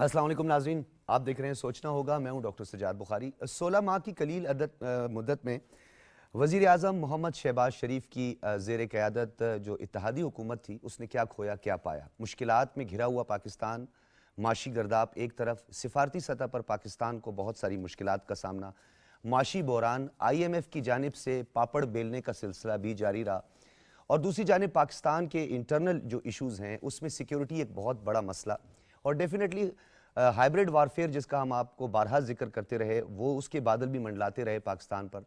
السلام علیکم ناظرین، آپ دیکھ رہے ہیں سوچنا ہوگا۔ میں ہوں ڈاکٹر سجاد بخاری۔ 16 ماہ کی قلیل مدت میں وزیر اعظم محمد شہباز شریف کی زیر قیادت جو اتحادی حکومت تھی، اس نے کیا کھویا کیا پایا۔ مشکلات میں گھرا ہوا پاکستان، معاشی گرداب ایک طرف، سفارتی سطح پر پاکستان کو بہت ساری مشکلات کا سامنا، معاشی بحران، IMF کی جانب سے پاپڑ بیلنے کا سلسلہ بھی جاری رہا، اور دوسری جانب پاکستان کے انٹرنل جو ایشوز ہیں اس میں سیکیورٹی ایک بہت بڑا مسئلہ، اور ڈیفینیٹلی ہائبرڈ وارفیئر جس کا ہم آپ کو بارہا ذکر کرتے رہے، وہ اس کے بادل بھی منڈلاتے رہے پاکستان پر۔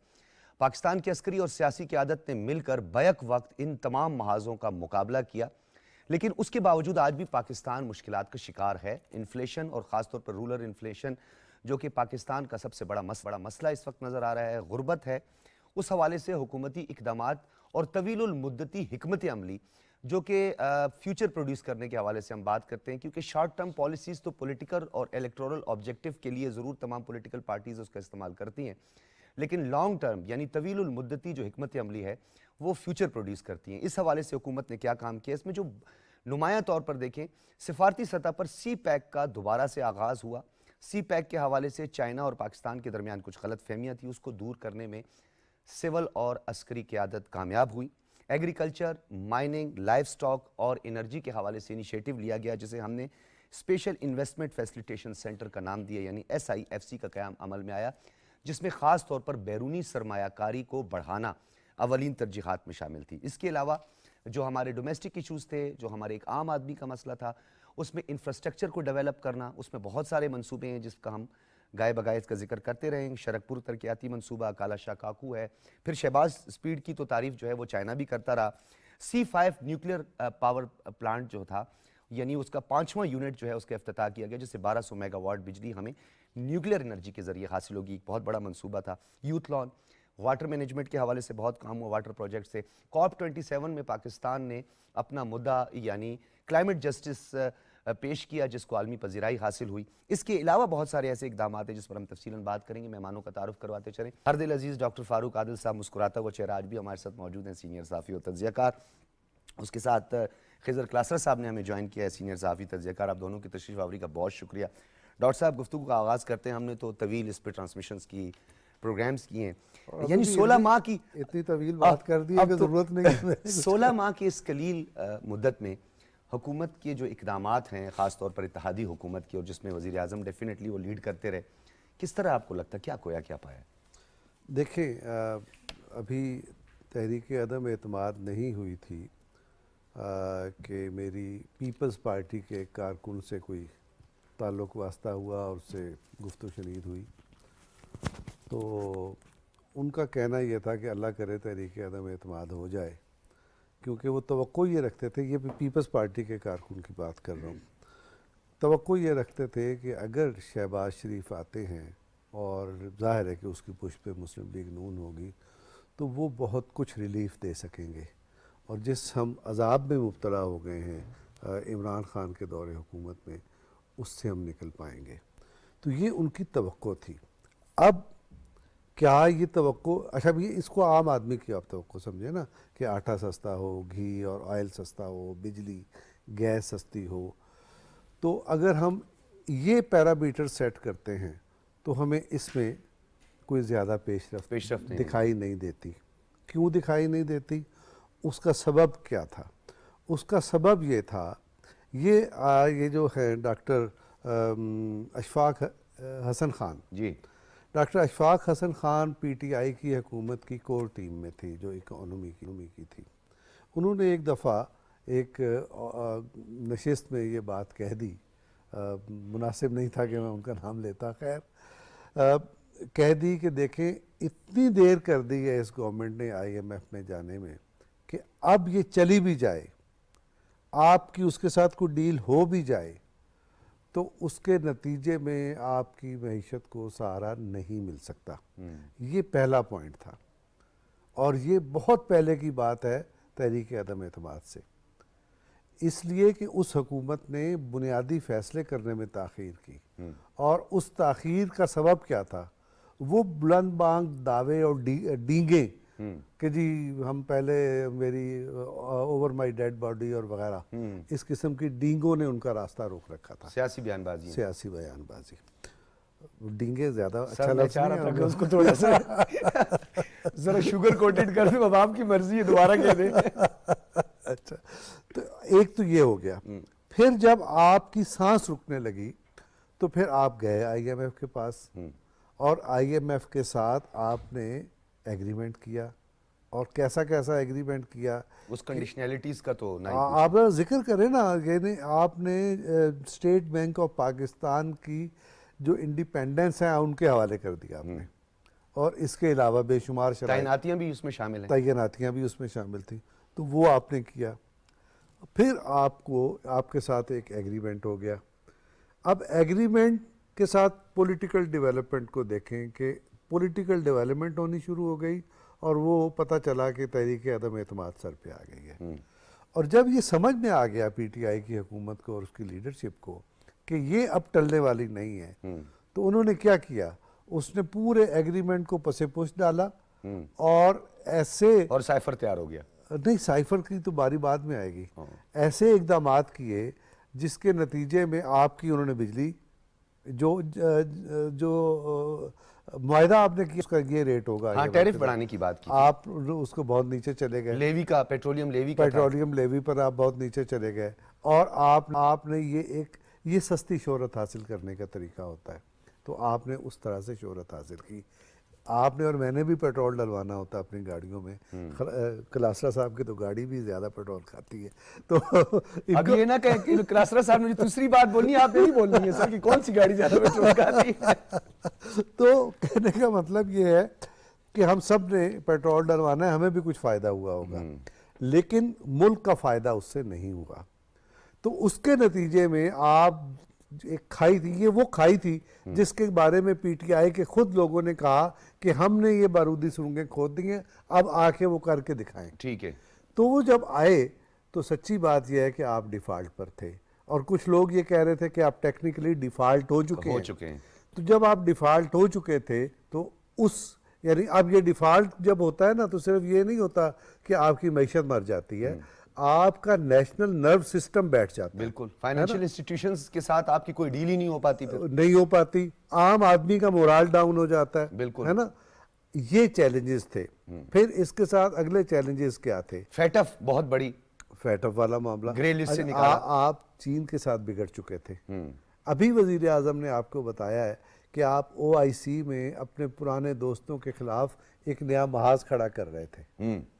پاکستان کی عسکری اور سیاسی قیادت نے مل کر بیک وقت ان تمام محاذوں کا مقابلہ کیا، لیکن اس کے باوجود آج بھی پاکستان مشکلات کا شکار ہے۔ انفلیشن اور خاص طور پر رولر انفلیشن جو کہ پاکستان کا سب سے بڑا مسئلہ اس وقت نظر آ رہا ہے، غربت ہے۔ اس حوالے سے حکومتی اقدامات اور طویل المدتی حکمت عملی جو کہ فیوچر پروڈیوس کرنے کے حوالے سے ہم بات کرتے ہیں، کیونکہ شارٹ ٹرم پالیسیز تو پولیٹیکل اور الیکٹورل آبجیکٹیو کے لیے ضرور تمام پولیٹیکل پارٹیز اس کا استعمال کرتی ہیں، لیکن لانگ ٹرم یعنی طویل المدتی جو حکمت عملی ہے وہ فیوچر پروڈیوس کرتی ہیں۔ اس حوالے سے حکومت نے کیا کام کیا، اس میں جو نمایاں طور پر دیکھیں، سفارتی سطح پر سی پیک کا دوبارہ سے آغاز ہوا۔ سی پیک کے حوالے سے چائنا اور پاکستان کے درمیان کچھ غلط فہمیاں تھیں، اس کو دور کرنے میں سول اور عسکری قیادت کامیاب ہوئی۔ ایگریکلچر، مائننگ، لائف سٹاک اور انرجی کے حوالے سے انیشیٹو لیا گیا، جسے ہم نے اسپیشل انویسٹمنٹ فیسیلیٹیشن سینٹر کا نام دیا، یعنی SIFC کا قیام عمل میں آیا، جس میں خاص طور پر بیرونی سرمایہ کاری کو بڑھانا اولین ترجیحات میں شامل تھی۔ اس کے علاوہ جو ہمارے ڈومیسٹک ایشوز تھے، جو ہمارے ایک عام آدمی کا مسئلہ تھا، اس میں انفراسٹرکچر کو ڈیولپ کرنا، اس میں بہت سارے منصوبے ہیں جس کا ہم گائے بگائے اس کا ذکر کرتے رہیں۔ شرکپور ترقیاتی منصوبہ، کالا شاہ کاکو ہے، پھر شہباز سپیڈ کی تو تعریف جو ہے وہ چائنا بھی کرتا رہا۔ C5 نیوکلیر پاور پلانٹ جو تھا، یعنی اس کا 5واں یونٹ جو ہے اس کا افتتاح کیا گیا، جس سے 1200 میگا واٹ بجلی ہمیں نیوکلیر انرجی کے ذریعے حاصل ہوگی، ایک بہت بڑا منصوبہ تھا۔ یوتھ لان، واٹر مینجمنٹ کے حوالے سے بہت کام ہوا، واٹر پروجیکٹ سے۔ COP27 میں پاکستان نے اپنا مدعا یعنی کلائمیٹ جسٹس پیش کیا، جس کو عالمی پذیرائی حاصل ہوئی۔ اس کے علاوہ بہت سارے ایسے اقدامات ہیں جس پر ہم تفصیلاً بات کریں گے۔ مہمانوں کا تعارف کرواتے چلیں۔ ہر دل عزیز ڈاکٹر فاروق عادل صاحب مسکراتا ہوا چہرہ آج بھی ہمارے ساتھ موجود ہیں، سینئر صحافی اور تجزیہ کار۔ اس کے ساتھ خضر کلاسر صاحب نے ہمیں جوائن کیا ہے، سینئر صحافی تجزیہ کار۔ آپ دونوں کی تشریف آوری کا بہت شکریہ۔ ڈاکٹر صاحب، گفتگو کا آغاز کرتے ہیں۔ ہم نے تو طویل اس پہ ٹرانسمیشنز کی پروگرامز کیے ہیں، یعنی 16 ماہ کی اتنی طویل بات کر دی ہے کہ ضرورت نہیں ہے۔ 16 ماہ کی اس قلیل مدت میں حکومت کے جو اقدامات ہیں، خاص طور پر اتحادی حکومت کی، اور جس میں وزیر اعظم ڈیفینیٹلی وہ لیڈ کرتے رہے، کس طرح آپ کو لگتا ہے کیا کھویا کیا پایا؟ دیکھیں، ابھی تحریک عدم اعتماد نہیں ہوئی تھی کہ میری پیپلز پارٹی کے ایک کارکن سے کوئی تعلق واسطہ ہوا اور اس سے گفت و شنید ہوئی، تو ان کا کہنا یہ تھا کہ اللہ کرے تحریک عدم اعتماد ہو جائے، کیونکہ وہ توقع یہ رکھتے تھے، یہ پیپلز پارٹی کے کارکن کی بات کر رہا ہوں، توقع یہ رکھتے تھے کہ اگر شہباز شریف آتے ہیں، اور ظاہر ہے کہ اس کی پشت پہ مسلم لیگ نون ہوگی، تو وہ بہت کچھ ریلیف دے سکیں گے، اور جس ہم عذاب میں مبتلا ہو گئے ہیں عمران خان کے دور حکومت میں، اس سے ہم نکل پائیں گے۔ تو یہ ان کی توقع تھی۔ اب کیا یہ توقع، اچھا یہ اس کو عام آدمی کی آپ توقع سمجھے نا، کہ آٹا سستا ہو، گھی اور آئل سستا ہو، بجلی گیس سستی ہو، تو اگر ہم یہ پیرامیٹر سیٹ کرتے ہیں تو ہمیں اس میں کوئی زیادہ پیش رفت دکھائی نہیں دیتی۔ کیوں دکھائی نہیں دیتی؟ اس کا سبب کیا تھا؟ اس کا سبب یہ تھا، یہ جو ہے ڈاکٹر اشفاق حسن خان، جی، ڈاکٹر اشفاق حسن خان PTI کی حکومت کی کور ٹیم میں تھی، جو اکانومی کی تھی۔ انہوں نے ایک دفعہ ایک نشست میں یہ بات کہہ دی، مناسب نہیں تھا کہ میں ان کا نام لیتا، خیر کہہ دی کہ دیکھیں اتنی دیر کر دی ہے اس گورنمنٹ نے IMF میں جانے میں، کہ اب یہ چلی بھی جائے، آپ کی اس کے ساتھ کوئی ڈیل ہو بھی جائے، تو اس کے نتیجے میں آپ کی معیشت کو سہارا نہیں مل سکتا۔ یہ پہلا پوائنٹ تھا، اور یہ بہت پہلے کی بات ہے تحریک عدم اعتماد سے، اس لیے کہ اس حکومت نے بنیادی فیصلے کرنے میں تاخیر کی، اور اس تاخیر کا سبب کیا تھا؟ وہ بلند بانگ دعوے اور ڈینگیں کہ جی ہم پہلے میری اوور مائی ڈیڈ باڈی اور وغیرہ اس قسم کی ڈینگوں نے ان کا راستہ روک رکھا تھا. سیاسی بیان بازی. سیاسی بیان بازی. ڈینگے زیادہ اچھا سر میں لفظ چاہ نہیں رہا تھا ہے. کہ اس کو تھوڑا سا ذرا شوگر کوٹڈ کر دوں, اب آپ کی مرضی ہے, دوبارہ کہہ دیں. اچھا, تو ایک تو یہ ہو گیا. پھر جب آپ کی سانس رکنے لگی تو پھر آپ گئے آئی ایم ایف کے پاس, اور آئی ایم ایف کے ساتھ آپ نے ایگریمنٹ کیا, اور کیسا کیسا ایگریمنٹ کیا. اس کنڈیشنلٹیز کا تو آپ ذکر کریں نا, یعنی آپ نے اسٹیٹ بینک آف پاکستان کی جو انڈیپینڈنس ہیں ان کے حوالے کر دیا آپ نے, اور اس کے علاوہ بے شمار تعیناتیاں بھی اس میں شامل ہیں. تعیناتیاں بھی اس میں شامل تھیں, تو وہ آپ نے کیا. پھر آپ کے ساتھ ایک ایگریمنٹ ہو گیا. اب ایگریمنٹ کے ساتھ پولیٹیکل ڈیولپمنٹ کو دیکھیں کہ پولیٹیکل ڈیولپمنٹ ہونی شروع ہو گئی, اور وہ پتہ چلا کہ تحریک عدم اعتماد سر پہ آ گئی ہے. اور جب یہ سمجھ میں آ گیا پی ٹی آئی کی حکومت کو اور اس کی لیڈرشپ کو کہ یہ اب ٹلنے والی نہیں ہے, تو انہوں نے کیا کیا, اس نے پورے ایگریمنٹ کو پس پش ڈالا, اور ایسے, اور سائفر تیار ہو گیا. نہیں سائفر کی تو باری بعد میں آئے گی, ایسے اقدامات کیے جس کے نتیجے میں آپ کی انہوں نے بجلی جو معاہدہ آپ نے کیا اس کا یہ ریٹ ہوگا, ہاں ٹیرف بڑھانے کی بات کی, آپ اس کو بہت نیچے چلے گئے. لیوی کا, پیٹرولیم لیوی کا, پیٹرولیم لیوی پر آپ بہت نیچے چلے گئے, اور آپ نے یہ سستی شہرت حاصل کرنے کا طریقہ ہوتا ہے, تو آپ نے اس طرح سے شہرت حاصل کی. آپ نے اور میں نے بھی پیٹرول ڈلوانا ہوتا اپنی گاڑیوں میں. کلاسرا صاحب کی تو گاڑی بھی زیادہ پیٹرول کھاتی ہے. تو اب یہ نہ کہ کلاسرا صاحب نے جو دوسری بات بولنی ہے آپ نے نہیں بولنی ہے سر کہ کون سی گاڑی زیادہ پیٹرول کھاتی ہے. تو کہنے کا مطلب یہ ہے کہ ہم سب نے پیٹرول ڈلوانا ہے, ہمیں بھی کچھ فائدہ ہوا ہوگا, لیکن ملک کا فائدہ اس سے نہیں ہوا. تو اس کے نتیجے میں آپ ایک کھائی تھی, یہ وہ کھائی تھی جس کے بارے میں پی ٹی آئی کے خود لوگوں نے کہا کہ ہم نے یہ بارودی سرنگیں کھود دی ہیں, اب آ کے وہ کر کے دکھائیں. ٹھیک ہے. تو وہ جب آئے تو سچی بات یہ ہے کہ آپ ڈیفالٹ پر تھے, اور کچھ لوگ یہ کہہ رہے تھے کہ آپ ٹیکنیکلی ڈیفالٹ ہو چکے ہیں. تو جب آپ ڈیفالٹ ہو چکے تھے تو یعنی اب یہ ڈیفالٹ جب ہوتا ہے نا, تو صرف یہ نہیں ہوتا کہ آپ کی معیشت مر جاتی ہے, آپ کا نیشنل نرو سسٹم بیٹھ جاتا ہے. بالکل, فائنینشیل انسٹیٹیوشنز کے ساتھ آپ کی کوئی ڈیل ہی نہیں ہو پاتی, پھر نہیں ہو پاتی, عام آدمی کا مورال ڈاؤن ہو جاتا ہے. بالکل, ہے نا. یہ چیلنجز تھے. پھر اس کے ساتھ اگلے چیلنجز کیا تھے؟ فیٹف, بہت بڑی فیٹف والا معاملہ, گرے لسٹ سے نکالا. آپ چین کے ساتھ بگڑ چکے تھے. ابھی وزیر اعظم نے آپ کو بتایا ہے کہ آپ او آئی سی میں اپنے پرانے دوستوں کے خلاف ایک نیا محاذ کھڑا کر رہے تھے,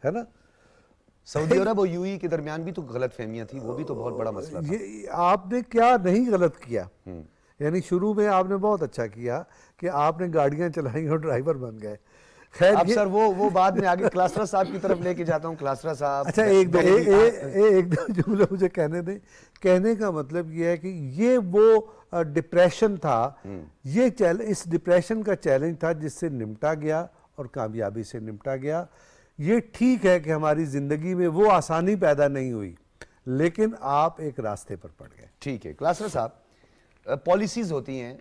ہے نا. سعودی عرب اور یو ای کے درمیان بھی تو غلط فہمیاں تھیں, وہ بھی تو بہت بڑا مسئلہ تھا. یہ آپ نے کیا نہیں غلط کیا, یعنی شروع میں آپ نے بہت اچھا کیا کہ آپ نے گاڑیاں چلائیں اور ڈرائیور بن گئے. خیر اب سر وہ بعد میں آگے کلاسرا صاحب کی طرف لے کے جاتا ہوں. کلاسرا صاحب, اچھا ایک دو جملہ مجھے کہنے دیں. کہنے کا مطلب یہ ہے کہ یہ وہ ڈپریشن تھا, یہ اس ڈپریشن کا چیلنج تھا جس سے نمٹا گیا اور کامیابی سے نمٹا گیا. یہ ٹھیک ہے کہ ہماری زندگی میں وہ آسانی پیدا نہیں ہوئی, لیکن آپ ایک راستے پر پڑ گئے. ٹھیک ہے. کلاسرا صاحب, پالیسیز ہوتی ہیں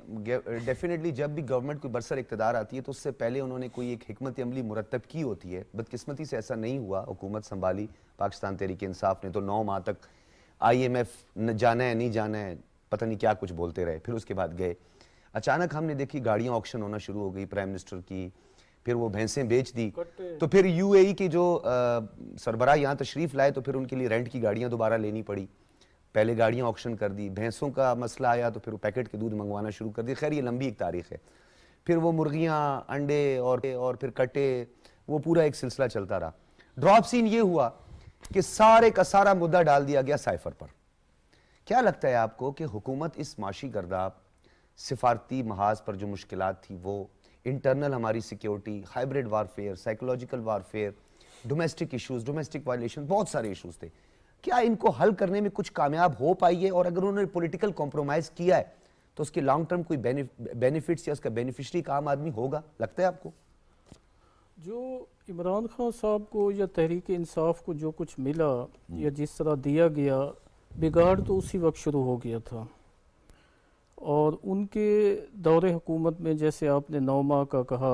ڈیفینیٹلی, جب بھی گورنمنٹ کوئی برسر اقتدار آتی ہے تو اس سے پہلے انہوں نے کوئی ایک حکمت عملی مرتب کی ہوتی ہے. بدقسمتی سے ایسا نہیں ہوا. حکومت سنبھالی پاکستان تحریک انصاف نے تو 9 ماہ تک آئی ایم ایف جانا ہے نہیں جانا ہے پتہ نہیں کیا کچھ بولتے رہے, پھر اس کے بعد گئے. اچانک ہم نے دیکھی گاڑیاں آکشن ہونا شروع ہو گئی پرائم منسٹر کی, پھر وہ بھینسیں بیچ دی, تو پھر یو اے ای کے جو سربراہ یہاں تشریف لائے تو پھر ان کے لیے رینٹ کی گاڑیاں دوبارہ لینی پڑی. پہلے گاڑیاں آکشن کر دی, بھینسوں کا مسئلہ آیا تو پھر وہ پیکٹ کے دودھ منگوانا شروع کر دی. خیر یہ لمبی ایک تاریخ ہے. پھر وہ مرغیاں, انڈے اور پھر کٹے, وہ پورا ایک سلسلہ چلتا رہا. ڈراپ سین یہ ہوا کہ سارے کا سارا مدعا ڈال دیا گیا سائفر پر. کیا لگتا ہے آپ کو کہ حکومت اس معاشی گرداب, سفارتی محاذ پر جو مشکلات تھی, وہ انٹرنل ہماری security, hybrid warfare, psychological warfare, domestic issues, domestic violation, بہت سارے ایشوز تھے, کیا ان کو حل کرنے میں کچھ کامیاب ہو پائی ہے؟ اور اگر انہوں نے پولیٹیکل کمپرومائز کیا ہے تو اس کے لانگ ٹرم کوئی بینیفٹس یا اس کا بینیفیشری کا عام آدمی ہوگا, لگتا ہے آپ کو؟ جو عمران خان صاحب کو یا تحریک انصاف کو جو کچھ ملا یا جس طرح دیا گیا, بگاڑ تو اسی وقت شروع ہو گیا تھا. اور ان کے دور حکومت میں جیسے آپ نے 9 ماہ کا کہا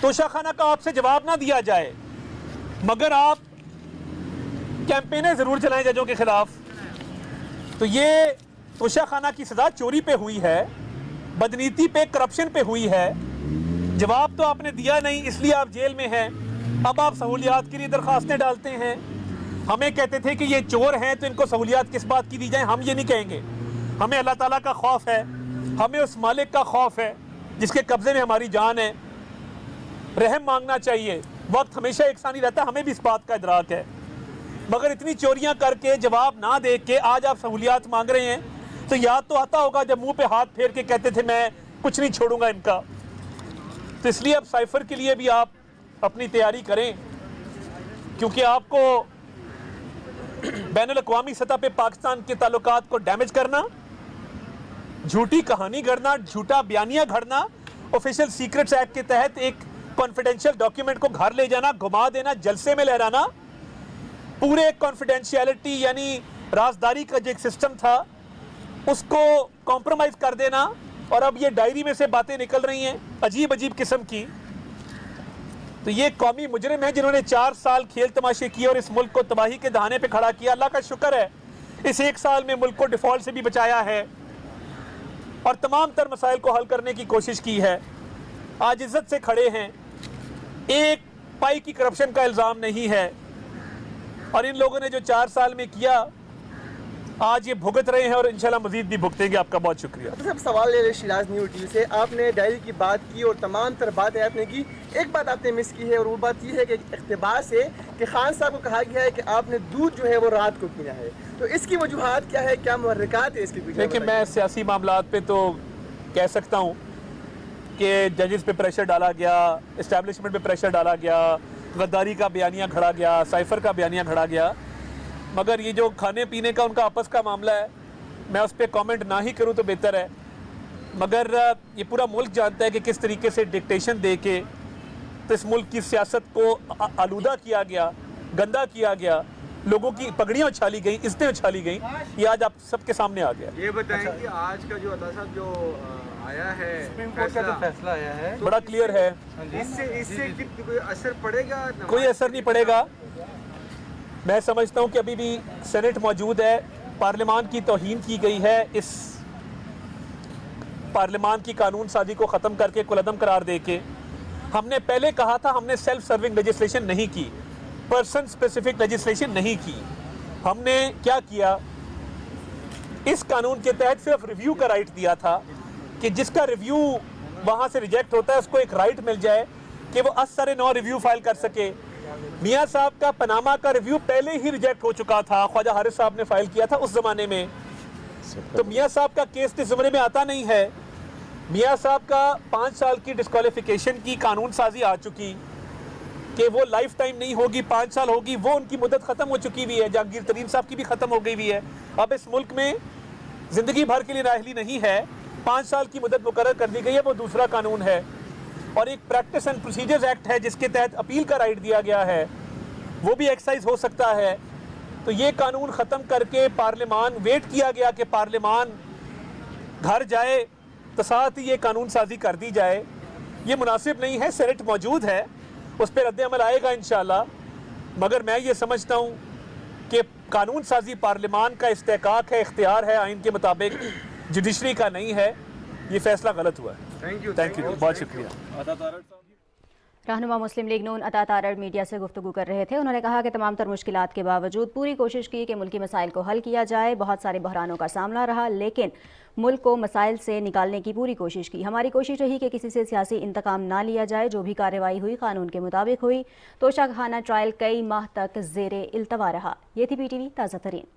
توشہ خانہ کا آپ سے جواب نہ دیا جائے مگر آپ کیمپینیں ضرور چلائیں ججوں کے خلاف. تو یہ توشہ خانہ کی سزا چوری پہ ہوئی ہے, بدنیتی پہ, کرپشن پہ ہوئی ہے. جواب تو آپ نے دیا نہیں, اس لیے آپ جیل میں ہیں. اب آپ سہولیات کے لیے درخواستیں ڈالتے ہیں. ہمیں کہتے تھے کہ یہ چور ہیں تو ان کو سہولیات کس بات کی دی جائیں. ہم یہ نہیں کہیں گے. ہمیں اللہ تعالیٰ کا خوف ہے, ہمیں اس مالک کا خوف ہے جس کے قبضے میں ہماری جان ہے. رحم مانگنا چاہیے. وقت ہمیشہ یکساں نہیں رہتا, ہمیں بھی اس بات کا ادراک ہے. مگر اتنی چوریاں کر کے جواب نہ دے کے آج آپ سہولیات مانگ رہے ہیں تو یاد تو آتا ہوگا جب منہ پہ ہاتھ پھیر کے کہتے تھے میں کچھ نہیں چھوڑوں گا ان کا. تو اس لیے اب سائفر کے لیے بھی آپ اپنی تیاری کریں, کیونکہ آپ کو بین الاقوامی سطح پہ پاکستان کے تعلقات کو ڈیمیج کرنا, جھوٹی کہانی گھڑنا, جھوٹا بیانیہ گھڑنا, آفیشیل سیکرٹس ایکٹ کے تحت ایک کانفیڈینشیل ڈاکیومنٹ کو گھر لے جانا, گھما دینا, جلسے میں لہرانا, پورے کانفیڈینشیلٹی یعنی رازداری کا جو ایک سسٹم تھا اس کو کمپرومائز کر دینا. اور اب یہ ڈائری میں سے باتیں نکل رہی ہیں عجیب عجیب قسم کی. تو یہ قومی مجرم ہیں جنہوں نے 4 سال کھیل تماشے کیے اور اس ملک کو تباہی کے دہانے پہ کھڑا کیا. اللہ کا شکر ہے اس 1 سال میں ملک کو ڈیفالٹ سے بھی بچایا ہے اور تمام تر مسائل کو حل کرنے کی کوشش کی ہے. آج عزت سے کھڑے ہیں, ایک پائی کی کرپشن کا الزام نہیں ہے. اور ان لوگوں نے جو 4 سال میں کیا آج یہ بھگت رہے ہیں اور انشاءاللہ مزید بھی بھگتیں گے. آپ کا بہت شکریہ. سب سوال لے رہے شیراز نیو ٹی وی سے. آپ نے ڈائری کی بات کی اور تمام تر باتیں آپ نے کی. ایک بات آپ نے مس کی ہے اور وہ بات یہ ہے کہ اقتباس ہے کہ خان صاحب کو کہا گیا ہے کہ آپ نے دودھ جو ہے وہ رات کو پینا ہے. تو اس کی وجوہات کیا ہے, کیا محرکات ہے اس کے پیچھے؟ دیکھیں میں سیاسی معاملات پہ تو کہہ سکتا ہوں کہ ججز پہ پریشر ڈالا گیا, اسٹیبلشمنٹ پہ پریشر ڈالا گیا, غداری کا بیانیہ گھڑا گیا, سائفر کا بیانیہ گھڑا گیا. مگر یہ جو کھانے پینے کا ان کا آپس کا معاملہ ہے میں اس پہ کامنٹ نہ ہی کروں تو بہتر ہے. مگر یہ پورا ملک جانتا ہے کہ کس طریقے سے ڈکٹیشن دے کے تو اس ملک کی سیاست کو آلودہ کیا گیا, گندا کیا گیا, لوگوں کی پگڑیاں اچھالی گئیں, عزتیں اچھالی گئیں. یہ آج آپ سب کے سامنے آ گیا. یہ بتائیں کہ آج کا جو عطا صاحب جو آیا ہے سپریم کورٹ کا جو فیصلہ آیا ہے بڑا کلیئر ہے. اس سے کوئی اثر پڑے گا؟ کوئی اثر نہیں پڑے گا. میں سمجھتا ہوں کہ ابھی بھی سینٹ موجود ہے, پارلیمان کی توہین کی گئی ہے. اس پارلیمان کی قانون سازی کو ختم کر کے کالعدم قرار دے کے ہم نے پہلے کہا تھا ہم نے سیلف سرونگ لیجسلیشن نہیں کی, پرسن اسپیسیفک لیجسلیشن نہیں کی. ہم نے کیا کیا, اس قانون کے تحت صرف ریویو کا رائٹ دیا تھا کہ جس کا ریویو وہاں سے ریجیکٹ ہوتا ہے اس کو ایک رائٹ مل جائے کہ وہ اثر نو ریویو فائل کر سکے. میاں صاحب کا پناما کا ریویو پہلے ہی ریجیکٹ ہو چکا تھا, خواجہ حارث صاحب نے فائل کیا تھا اس زمانے میں. تو میاں صاحب کا کیس اس زمانے میں آتا نہیں ہے. میاں صاحب کا 5 سال کی ڈسکوالیفیکیشن کی قانون سازی آ چکی کہ وہ لائف ٹائم نہیں ہوگی, 5 سال ہوگی. وہ ان کی مدت ختم ہو چکی ہوئی ہے. جہانگیر ترین صاحب کی بھی ختم ہو گئی ہوئی ہے. اب اس ملک میں زندگی بھر کے لیے نااہلی نہیں ہے, 5 سال کی مدت مقرر کر دی گئی ہے, وہ دوسرا قانون ہے. اور ایک پریکٹس اینڈ پروسیجرز ایکٹ ہے جس کے تحت اپیل کا رائٹ دیا گیا ہے, وہ بھی ایکسرسائز ہو سکتا ہے. تو یہ قانون ختم کر کے پارلیمان ویٹ کیا گیا کہ پارلیمان گھر جائے تو ساتھ ہی یہ قانون سازی کر دی جائے. یہ مناسب نہیں ہے. سینٹ موجود ہے, اس پہ رد عمل آئے گا انشاءاللہ. مگر میں یہ سمجھتا ہوں کہ قانون سازی پارلیمان کا استحقاق ہے, اختیار ہے آئین کے مطابق, جوڈیشری کا نہیں ہے. یہ فیصلہ غلط ہوا ہے. تھینک یو, بہت شکریہ. رہنما مسلم لیگ نون عطا تارڑ میڈیا سے گفتگو کر رہے تھے. انہوں نے کہا کہ تمام تر مشکلات کے باوجود پوری کوشش کی کہ ملکی مسائل کو حل کیا جائے. بہت سارے بحرانوں کا سامنا رہا لیکن ملک کو مسائل سے نکالنے کی پوری کوشش کی. ہماری کوشش رہی کہ کسی سے سیاسی انتقام نہ لیا جائے. جو بھی کارروائی ہوئی قانون کے مطابق ہوئی. توشہ خانہ ٹرائل کئی ماہ تک زیر التوا رہا. یہ تھی پی ٹی وی تازہ ترین.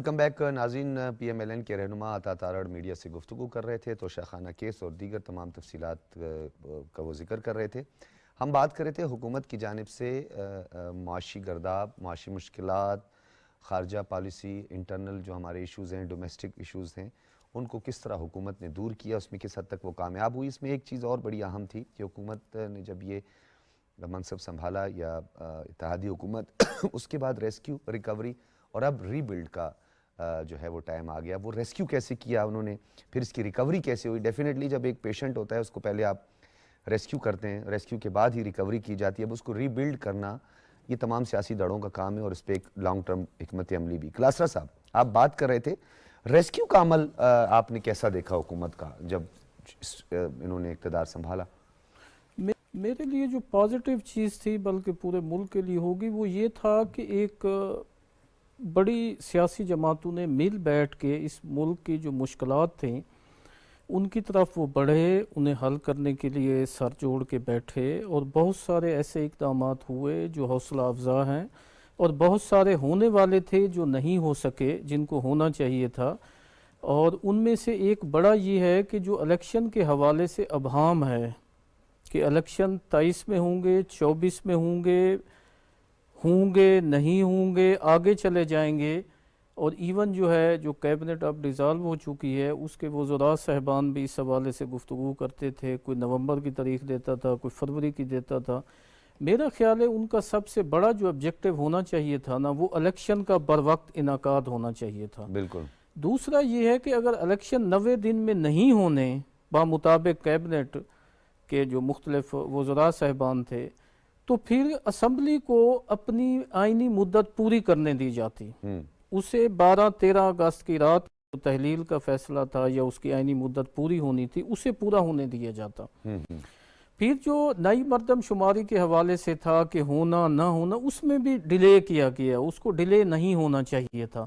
ویلکم بیک ناظرین. پی ایم ایل این کے رہنما عطا تارڑ میڈیا سے گفتگو کر رہے تھے, توشہ خانہ کیس اور دیگر تمام تفصیلات کا وہ ذکر کر رہے تھے. ہم بات کر رہے تھے حکومت کی جانب سے معاشی گرداب, معاشی مشکلات, خارجہ پالیسی, انٹرنل جو ہمارے ایشوز ہیں, ڈومیسٹک ایشوز ہیں, ان کو کس طرح حکومت نے دور کیا, اس میں کس حد تک وہ کامیاب ہوئی. اس میں ایک چیز اور بڑی اہم تھی کہ حکومت نے جب یہ منصب سنبھالا یا اتحادی حکومت, اس کے بعد ریسکیو, ریکوری اور اب ری بلڈ کا جو ہے وہ ٹائم آ گیا. وہ ریسکیو کیسے کیا انہوں نے, پھر اس کی ریکوری کیسے ہوئی. ڈیفینیٹلی جب ایک پیشنٹ ہوتا ہے اس کو پہلے آپ ریسکیو کرتے ہیں, ریسکیو کے بعد ہی ریکوری کی جاتی ہے. اب اس کو ری بلڈ کرنا یہ تمام سیاسی دڑوں کا کام ہے, اور اس پہ ایک لانگ ٹرم حکمت عملی بھی. کلاسرا صاحب, آپ بات کر رہے تھے ریسکیو کا عمل آپ نے کیسا دیکھا حکومت کا جب انہوں نے اقتدار سنبھالا؟ میرے لیے جو پازیٹیو چیز تھی, بلکہ پورے ملک کے لیے ہوگی, وہ یہ تھا کہ ایک بڑی سیاسی جماعتوں نے مل بیٹھ کے اس ملک کی جو مشکلات تھیں ان کی طرف وہ بڑھے, انہیں حل کرنے کے لیے سر جوڑ کے بیٹھے, اور بہت سارے ایسے اقدامات ہوئے جو حوصلہ افزا ہیں, اور بہت سارے ہونے والے تھے جو نہیں ہو سکے جن کو ہونا چاہیے تھا. اور ان میں سے ایک بڑا یہ ہے کہ جو الیکشن کے حوالے سے ابہام ہے کہ الیکشن 23 میں ہوں گے, 24 میں ہوں گے نہیں ہوں گے, آگے چلے جائیں گے. اور ایون جو ہے جو کیبنٹ اب ڈیزالو ہو چکی ہے اس کے وزراء صاحبان بھی اس حوالے سے گفتگو کرتے تھے, کوئی نومبر کی تاریخ دیتا تھا, کوئی فروری کی دیتا تھا. میرا خیال ہے ان کا سب سے بڑا جو آبجیکٹیو ہونا چاہیے تھا نا, وہ الیکشن کا بر وقت انعقاد ہونا چاہیے تھا. بالکل. دوسرا یہ ہے کہ اگر الیکشن 90 دن میں نہیں ہونے بمطابق کیبنٹ کے جو مختلف وزراء صاحبان تھے, تو پھر اسمبلی کو اپنی آئینی مدت پوری کرنے دی جاتی. اسے 12-13 اگست کی رات تحلیل کا فیصلہ تھا یا اس کی آئینی مدت پوری ہونی تھی, اسے پورا ہونے دیا جاتا. پھر جو نئی مردم شماری کے حوالے سے تھا کہ ہونا نہ ہونا, اس میں بھی ڈیلے کیا گیا, اس کو ڈیلے نہیں ہونا چاہیے تھا.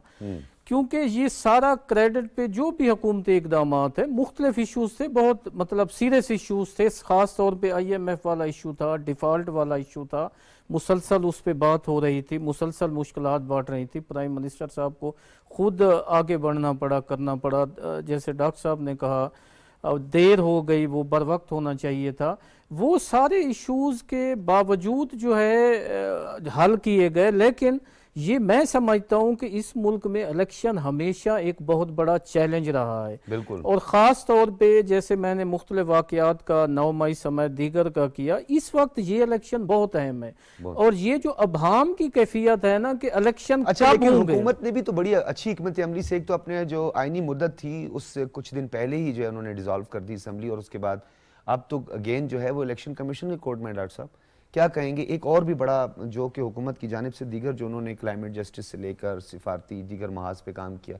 کیونکہ یہ سارا کریڈٹ پہ جو بھی حکومتی اقدامات ہیں, مختلف ایشوز تھے, بہت مطلب سیریس ایشوز تھے, خاص طور پہ IMF والا ایشو تھا, ڈیفالٹ والا ایشو تھا, مسلسل اس پہ بات ہو رہی تھی, مسلسل مشکلات بانٹ رہی تھی. پرائم منسٹر صاحب کو خود آگے بڑھنا پڑا, کرنا پڑا. جیسے ڈاکٹر صاحب نے کہا دیر ہو گئی, وہ بر وقت ہونا چاہیے تھا. وہ سارے ایشوز کے باوجود جو ہے حل کیے گئے. لیکن یہ میں سمجھتا ہوں کہ اس ملک میں الیکشن ہمیشہ ایک بہت بڑا چیلنج رہا ہے. بالکل. اور خاص طور پہ جیسے میں نے مختلف واقعات کا 9 مئی سمیت دیگر کا کیا, اس وقت یہ الیکشن بہت اہم ہے. اور یہ جو ابہام کی کیفیت ہے نا کہ الیکشن کب ہوں گے, حکومت نے بھی تو بڑی اچھی حکمت عملی سے, ایک تو اپنے جو آئینی مدت تھی اس سے کچھ دن پہلے ہی جو ہے انہوں نے ڈیزالو کر دی اسمبلی, اور اس کے بعد اب تو اگین جو ہے وہ الیکشن کمیشن کے کورٹ میں. ڈاکٹر صاحب کیا کہیں گے؟ ایک اور بھی بڑا جو کہ حکومت کی جانب سے دیگر جو انہوں نے کلائمیٹ جسٹس سے لے کر سفارتی دیگر محاذ پہ کام کیا,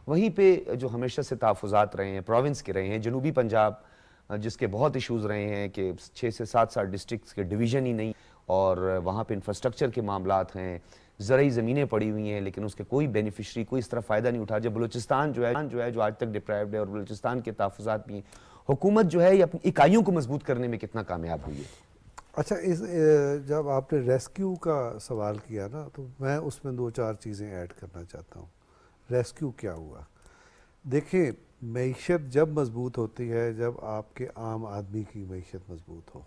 وہیں پہ جو ہمیشہ سے تحفظات رہے ہیں پروونس کے رہے ہیں, جنوبی پنجاب جس کے بہت ایشوز رہے ہیں کہ 6 سے 7 ڈسٹرکٹس کے ڈویژن ہی نہیں, اور وہاں پہ انفراسٹرکچر کے معاملات ہیں, زرعی زمینیں پڑی ہوئی ہیں, لیکن اس کے کوئی بینیفیشری کوئی اس طرح فائدہ نہیں اٹھا. جب بلوچستان جو ہے جو آج تک ڈپرائیوڈ ہے, اور بلوچستان کے تحفظات بھی ہیں, حکومت جو ہے یہ اپنی اکائیوں کو مضبوط کرنے میں کتنا کامیاب ہوئی ہے؟ اچھا, جب آپ نے ریسکیو کا سوال کیا نا, تو میں اس میں 2-4 چیزیں ایڈ کرنا چاہتا ہوں. ریسکیو کیا ہوا؟ دیکھیں, معیشت جب مضبوط ہوتی ہے جب آپ کے عام آدمی کی معیشت مضبوط ہو,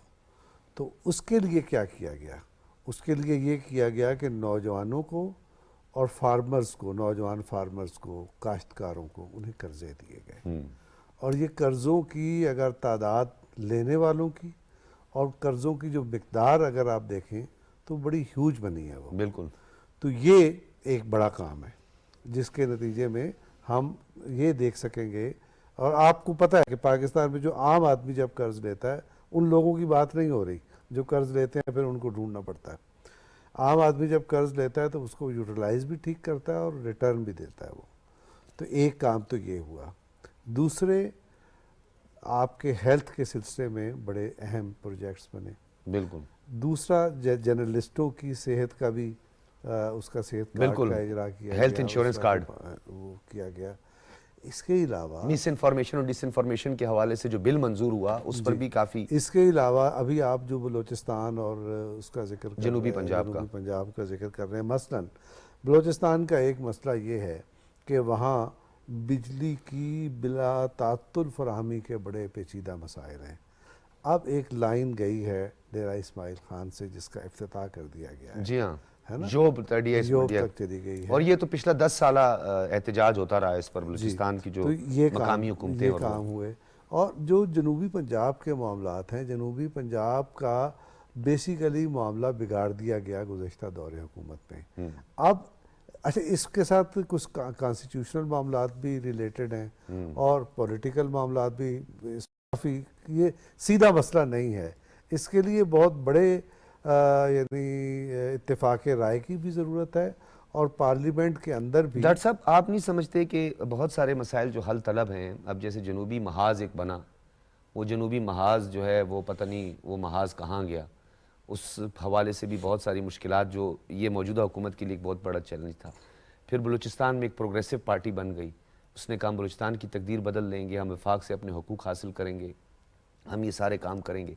تو اس کے لیے کیا کیا گیا؟ اس کے لیے یہ کیا گیا کہ نوجوانوں کو اور فارمرز کو, نوجوان فارمرز کو, کاشتکاروں کو, انہیں قرضے دیے گئے. اور یہ قرضوں کی اگر تعداد لینے والوں کی اور قرضوں کی جو مقدار اگر آپ دیکھیں تو بڑی ہیوج بنی ہے وہ. بالکل. تو یہ ایک بڑا کام ہے جس کے نتیجے میں ہم یہ دیکھ سکیں گے. اور آپ کو پتہ ہے کہ پاکستان میں جو عام آدمی جب قرض لیتا ہے, ان لوگوں کی بات نہیں ہو رہی جو قرض لیتے ہیں پھر ان کو ڈھونڈنا پڑتا ہے. عام آدمی جب قرض لیتا ہے تو اس کو یوٹیلائز بھی ٹھیک کرتا ہے اور ریٹرن بھی دیتا ہے وہ. تو ایک کام تو یہ ہوا. دوسرے, آپ کے ہیلتھ کے سلسلے میں بڑے اہم پروجیکٹس بنے. بالکل. دوسرا, جرنلسٹوں کی صحت کا بھی اس کا صحت کارڈ کا اجرا کیا گیا, ہیلتھ انشورنس کارڈ وہ کیا گیا. اس کے علاوہ مس انفارمیشن اور ڈس انفارمیشن کے حوالے سے جو بل منظور ہوا اس پر بھی کافی. اس کے علاوہ ابھی آپ جو بلوچستان اور اس کا ذکر کر جنوبی رہے ہیں, پنجاب جنوبی پنجاب کا ذکر کر رہے ہیں, مثلاً بلوچستان کا ایک مسئلہ یہ ہے کہ وہاں بجلی کی بلا تعطل فراہمی کے بڑے پیچیدہ مسائل ہیں. اب ایک لائن گئی ہے ڈیرہ اسماعیل خان سے جس کا افتتاح کر دیا گیا ہے. جی ہاں, ہے نا؟ جوب جوب تک چلی گئی ہے. اور یہ تو پچھلا 10 سالہ احتجاج ہوتا رہا ہے اس پر بلوچستان کی جو تو یہ مقامی حکومتیں یہ اور کام ہوئے. اور جو جنوبی پنجاب کے معاملات ہیں, جنوبی پنجاب کا بیسیکلی معاملہ بگاڑ دیا گیا گزشتہ دور حکومت میں. اب اچھا اس کے ساتھ کچھ کانسٹیٹیوشنل معاملات بھی ریلیٹڈ ہیں اور پولیٹیکل معاملات بھی. کافی یہ سیدھا مسئلہ نہیں ہے, اس کے لیے بہت بڑے یعنی اتفاق رائے کی بھی ضرورت ہے اور پارلیمنٹ کے اندر بھی. ڈاکٹر صاحب آپ نہیں سمجھتے کہ بہت سارے مسائل جو حل طلب ہیں, اب جیسے جنوبی محاذ ایک بنا, وہ جنوبی محاذ جو ہے وہ پتہ نہیں وہ محاذ کہاں گیا, اس حوالے سے بھی بہت ساری مشکلات جو یہ موجودہ حکومت کے لیے ایک بہت بڑا چیلنج تھا. پھر بلوچستان میں ایک پروگریسو پارٹی بن گئی, اس نے کہا ہم بلوچستان کی تقدیر بدل لیں گے, ہم وفاق سے اپنے حقوق حاصل کریں گے, ہم یہ سارے کام کریں گے.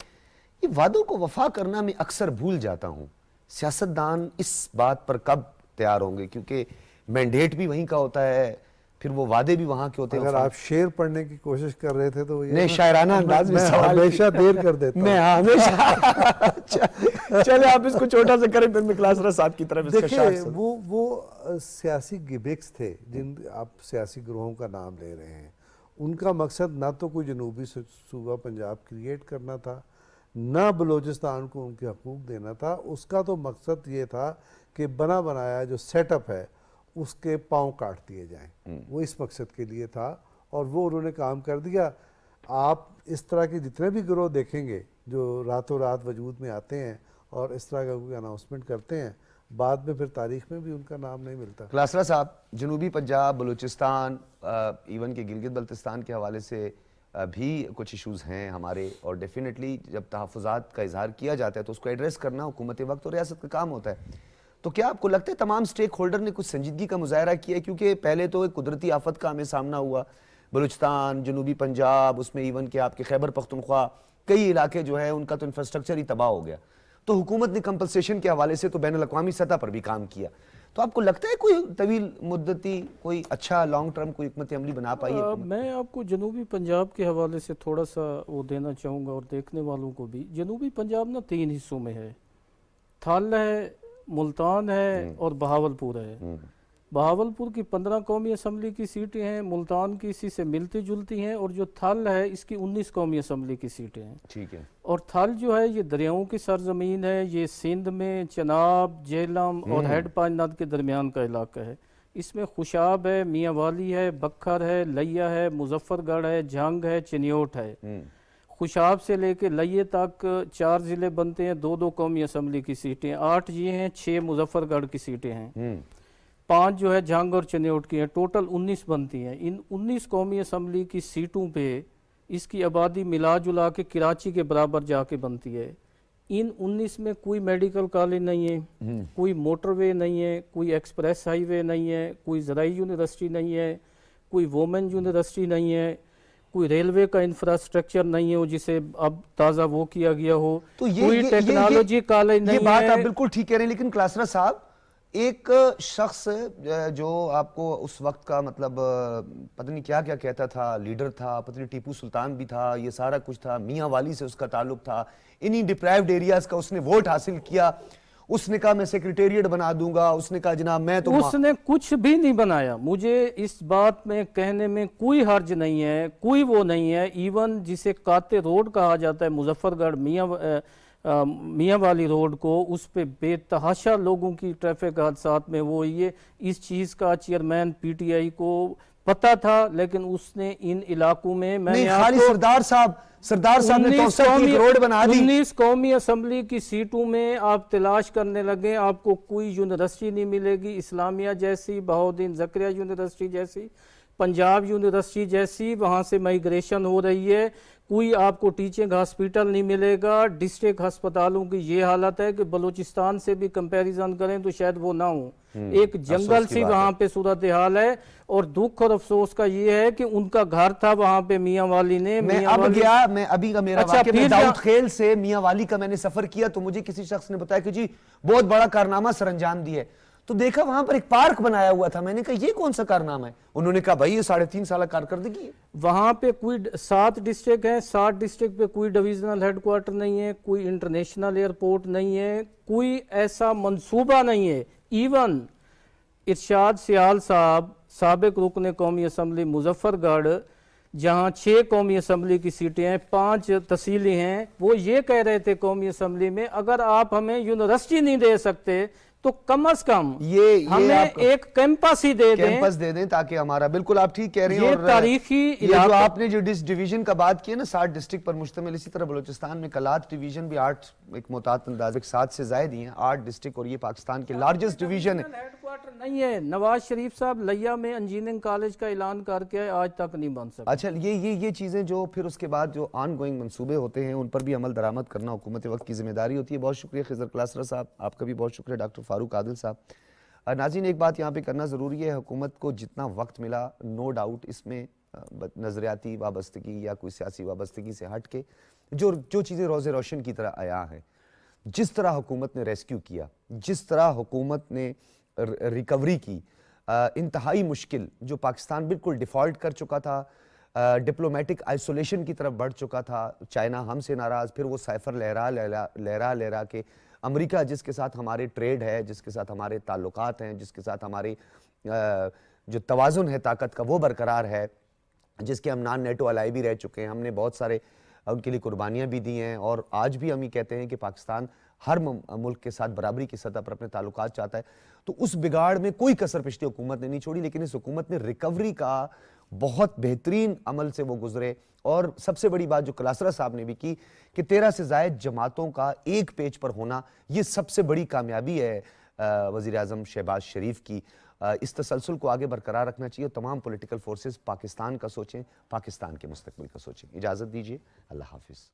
یہ وعدوں کو وفا کرنا میں اکثر بھول جاتا ہوں. سیاستدان اس بات پر کب تیار ہوں گے, کیونکہ مینڈیٹ بھی وہیں کا ہوتا ہے, پھر وہ وعدے بھی وہاں کے ہوتے ہیں. اگر آپ شعر پڑھنے کی کوشش کر رہے تھے تو نہیں, شاعرانہ انداز میں سوال ہمیشہ دیر کر دیتا ہوں. میں ہمیشہ چلے آپ اس کو چھوٹا سے کریں, پھر میں کلاس رہا صاحب کی طرف اس کا شارٹ دیکھیں وہ سیاسی گیبکس تھے جن آپ سیاسی گروہوں کا نام لے رہے ہیں. ان کا مقصد نہ تو کوئی جنوبی صوبہ پنجاب کریٹ کرنا تھا, نہ بلوچستان کو ان کے حقوق دینا تھا. اس کا تو مقصد یہ تھا کہ بنا بنایا جو سیٹ اپ ہے اس کے پاؤں کاٹ دیے جائیں. وہ اس مقصد کے لیے تھا اور وہ انہوں نے کام کر دیا. آپ اس طرح کے جتنے بھی گروہ دیکھیں گے جو راتوں رات وجود میں آتے ہیں اور اس طرح کا کوئی اناؤنسمنٹ کرتے ہیں, بعد میں پھر تاریخ میں بھی ان کا نام نہیں ملتا. کلاسرا صاحب, جنوبی پنجاب, بلوچستان, ایون کہ گلگت بلتستان کے حوالے سے بھی کچھ ایشوز ہیں ہمارے, اور ڈیفینیٹلی جب تحفظات کا اظہار کیا جاتا ہے تو اس کو ایڈریس کرنا حکومت وقت اور ریاست کا کام ہوتا ہے. تو کیا آپ کو لگتا ہے تمام سٹیک ہولڈر نے کچھ سنجیدگی کا مظاہرہ کیا ہے؟ کیونکہ پہلے تو ایک قدرتی آفت کا ہمیں سامنا ہوا, بلوچستان, جنوبی پنجاب, اس میں ایون کہ آپ کے خیبر پختونخوا کئی علاقے جو ہے ان کا تو انفراسٹرکچر ہی تباہ ہو گیا. تو حکومت نے کمپنسیشن کے حوالے سے تو بین الاقوامی سطح پر بھی کام کیا. تو آپ کو لگتا ہے کوئی طویل مدتی کوئی اچھا لانگ ٹرم کوئی حکمت عملی بنا پائی ہے؟ میں آپ کو جنوبی پنجاب کے حوالے سے تھوڑا سا وہ دینا چاہوں گا اور دیکھنے والوں کو بھی. جنوبی پنجاب نا 3 حصوں میں ہے. تھال ہے, ملتان ہے اور بہاولپور ہے. بہاولپور کی 15 قومی اسمبلی کی سیٹیں ہیں, ملتان کی اسی سے ملتی جلتی ہیں, اور جو تھل ہے اس کی 19 قومی اسمبلی کی سیٹیں ہیں. ٹھیک ہے. اور تھل جو ہے یہ دریاؤں کی سرزمین ہے, یہ سندھ میں چناب, جہلم اور ہیڈ پانچ کے درمیان کا علاقہ ہے. اس میں خوشاب ہے, میاں والی ہے, بکھر ہے, لیا ہے, مظفر گڑھ ہے, جھنگ ہے, چنیوٹ ہے. خوشاب سے لے کے لئے تک 4 ضلع بنتے ہیں, 2 قومی اسمبلی کی سیٹیں, 8 یہ ہیں, 6 مظفر گڑھ کی سیٹیں ہیں, 5 جو ہے جھنگ اور چنیوٹ کی ہیں, ٹوٹل 19 بنتی ہیں. ان 19 قومی اسمبلی کی سیٹوں پہ اس کی آبادی ملا جلا کے کراچی کے برابر جا کے بنتی ہے. ان 19 میں کوئی میڈیکل کالج نہیں ہے, کوئی موٹر وے نہیں ہے, کوئی ایکسپریس ہائی وے نہیں ہے, کوئی زرعی یونیورسٹی نہیں ہے, کوئی وومن یونیورسٹی نہیں ہے, کوئی ریلوے کا انفراسٹرکچر نہیں ہے جسے اب تازہ وہ کیا گیا ہو, کوئی ٹیکنالوجی کالج نہیں ہے. یہ بات آپ بالکل ٹھیک کہہ رہے ہیں, لیکن کلاسرا صاحب ایک شخص جو آپ کو اس وقت کا مطلب پتہ نہیں کیا کیا کہتا تھا, لیڈر تھا, پتہ نہیں ٹیپو سلطان بھی تھا, یہ سارا کچھ تھا, میاں والی سے اس کا تعلق تھا, انہی ڈپرائیوڈ ایریاز کا اس نے ووٹ حاصل کیا, اس نے کہا میں سیکریٹریٹ بنا دوں گا, اس نے کہا جناب میں تو اس نے کچھ بھی نہیں بنایا. مجھے اس بات میں کہنے میں کوئی حرج نہیں ہے, کوئی وہ نہیں ہے. ایون جسے کاتے روڈ کہا جاتا ہے مظفر گڑھ میاں والی روڈ کو, اس پہ بے تحاشا لوگوں کی ٹریفک حادثات میں وہ یہ اس چیز کا چیئرمین پی ٹی آئی کو پتہ تھا, لیکن اس نے ان علاقوں میں نہیں, خالی سردار صاحب نے 64 روڈ بنا دی. 19 قومی اسمبلی کی سیٹوں میں آپ تلاش کرنے لگے, آپ کو کوئی یونیورسٹی نہیں ملے گی, اسلامیہ جیسی, بہاؤالدین زکریا یونیورسٹی جیسی, پنجاب یونیورسٹی جیسی, وہاں سے مائیگریشن ہو رہی ہے. کوئی آپ کو ٹیچنگ ہاسپیٹل نہیں ملے گا. ڈسٹرکٹ ہسپتالوں کی یہ حالت ہے کہ بلوچستان سے بھی کمپیریزن کریں تو شاید وہ نہ ہوں. ایک جنگل سی وہاں پہ صورتحال ہے, اور دکھ اور افسوس کا یہ ہے کہ ان کا گھر تھا وہاں پہ میاں والی نے. میں ابھی کا میرا واقعہ, میں داؤد خیل سے میاں والی کا میں نے سفر کیا تو مجھے کسی شخص نے بتایا کہ جی بہت بڑا کارنامہ سر انجام دی ہے. تو دیکھا وہاں پر ایک پارک بنایا ہوا تھا. میں نے کہا یہ کون سا کارنامہ ہے؟ انہوں نے کہا بھائی یہ 3.5 سالہ کارکردگی ہے. وہاں پہ کوئی 7 ڈسٹرکٹ ہیں, 7 ڈسٹرکٹ پہ کوئی ڈویژنل ہیڈ کوارٹر نہیں ہے, کوئی انٹرنیشنل ایئرپورٹ نہیں ہے, کوئی ایسا منصوبہ نہیں ہے. ایون ارشاد سیال صاحب سابق رکن قومی اسمبلی مظفر گڑھ, جہاں 6 قومی اسمبلی کی سیٹیں ہیں, 5 تحصیلیں ہیں, وہ یہ کہہ رہے تھے قومی اسمبلی میں اگر آپ ہمیں یونیورسٹی نہیں دے سکتے تو کم از کم یہ ہمیں آپ کو ایک کیمپس ہی دے دیں. کیمپس دے دیں تاکہ ہمارا, بالکل آپ ٹھیک کہہ رہے ہیں. یہ اور تاریخی یہ جو علاقہ, آپ نے جو ڈویژن کا بات کی ہے نا 7 ڈسٹرکٹ پر مشتمل, اسی طرح بلوچستان میں کلات ڈویژن بھی 8 ایک محتاط انداز 7 سے زائد ہی ہیں 8 ڈسٹرکٹ, اور یہ پاکستان کے لارجسٹ ڈویژن ہے. ہیڈ کوارٹر نہیں ہے. نواز شریف صاحب لیا میں انجینئرنگ کالج کا اعلان کر کے آج تک نہیں بن سکا. اچھا یہ چیزیں جو پھر اس کے بعد جو آن گوئنگ منصوبے ہوتے ہیں ان پر بھی عمل درآمد کرنا حکومت وقت کی ذمہ داری ہوتی ہے. بہت شکریہ خضر کلاسرا صاحب, آپ کا بھی بہت شکریہ ڈاکٹر فاروق عادل صاحب. ناظرین ایک بات یہاں پہ کرنا ضروری ہے, حکومت کو جتنا وقت ملا نو ڈاؤٹ اس میں نظریاتی وابستگی یا کوئی سیاسی وابستگی سے ہٹ کے جو چیزیں روز روشن کی طرح آیا ہیں, جس طرح حکومت نے ریسکیو کیا, جس طرح حکومت نے ریکوری کی, انتہائی مشکل جو پاکستان بالکل ڈیفالٹ کر چکا تھا, ڈپلومیٹک آئسولیشن کی طرف بڑھ چکا تھا, چائنا ہم سے ناراض, پھر وہ سائفر لہرا کے امریکہ جس کے ساتھ ہمارے ٹریڈ ہے, جس کے ساتھ ہمارے تعلقات ہیں, جس کے ساتھ ہمارے جو توازن ہے طاقت کا وہ برقرار ہے, جس کے ہم نان نیٹو الائی بھی رہ چکے ہیں, ہم نے بہت سارے ان کے لیے قربانیاں بھی دی ہیں, اور آج بھی ہم یہ کہتے ہیں کہ پاکستان ہر ملک کے ساتھ برابری کی سطح پر اپنے تعلقات چاہتا ہے. تو اس بگاڑ میں کوئی کسر پشتی حکومت نے نہیں چھوڑی, لیکن اس حکومت نے ریکوری کا بہت بہترین عمل سے وہ گزرے. اور سب سے بڑی بات جو کلاسرا صاحب نے بھی کی کہ 13 سے زائد جماعتوں کا ایک پیج پر ہونا, یہ سب سے بڑی کامیابی ہے وزیر اعظم شہباز شریف کی. اس تسلسل کو آگے برقرار رکھنا چاہیے, اور تمام پولیٹیکل فورسز پاکستان کا سوچیں, پاکستان کے مستقبل کا سوچیں. اجازت دیجیے, اللہ حافظ.